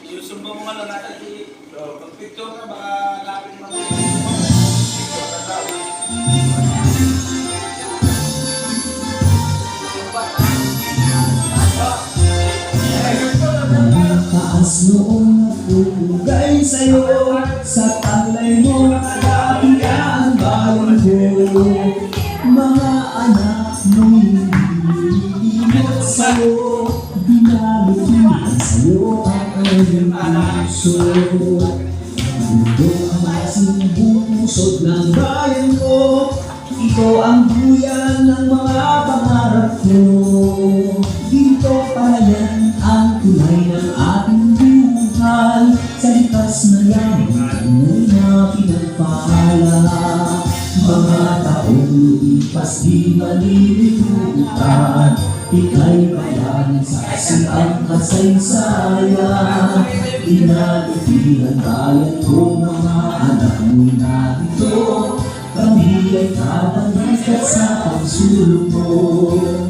Susumbong mo lang natin pag-picture ka, baka lapin mo taas noong napupugay sa'yo, sa tanglay mo nakadati ang bayan ko. Mga anak mo'y hinihilimot sa'yo, dinalutihan sa'yo ang iyong puso. Ito ang masimbusod ng bayan ko, ito ang buyan ng mga pangarap ko. Dito para yan ang tunay ng ating buhay, sa likas na yaman na pinagpala. Mga taong lumipas di malilimutan, ika'y bayani saksi ang kasaysayan. Dinalutihan bayan ko, mga anak mo'y narito, kami ay kabalikat sa pagsulong mo.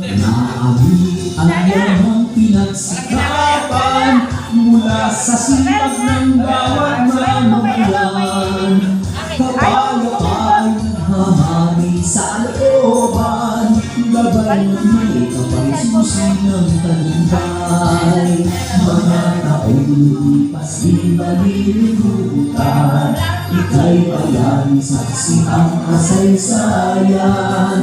Naami ang iyong pinagsikapan, mula sa sipag ng bawat mamamayan. Kapayapaan hamani sa looban, gabay ng may kapay susi ng talumpay. Mga taong lumipas di malilimutan, ika'y bayani saksi ang kasaysayan.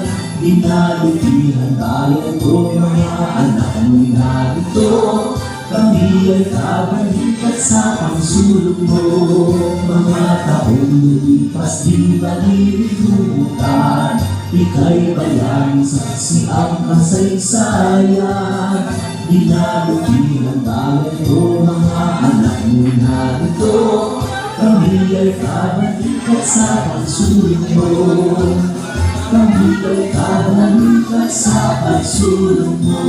Dinalutihan bayan ko, mga anak mo'y narito, kami ay kabalikat sa pagsulong mo. Mga taong lumipas di malilimutan, ika'y bayani saksi ang kasaysayan. Dinalutihan bayan ko, mga anak mo'y narito, kami ay kabalikat sa pagsulong mo. Kami ay kabalikat sa pagsulong mo.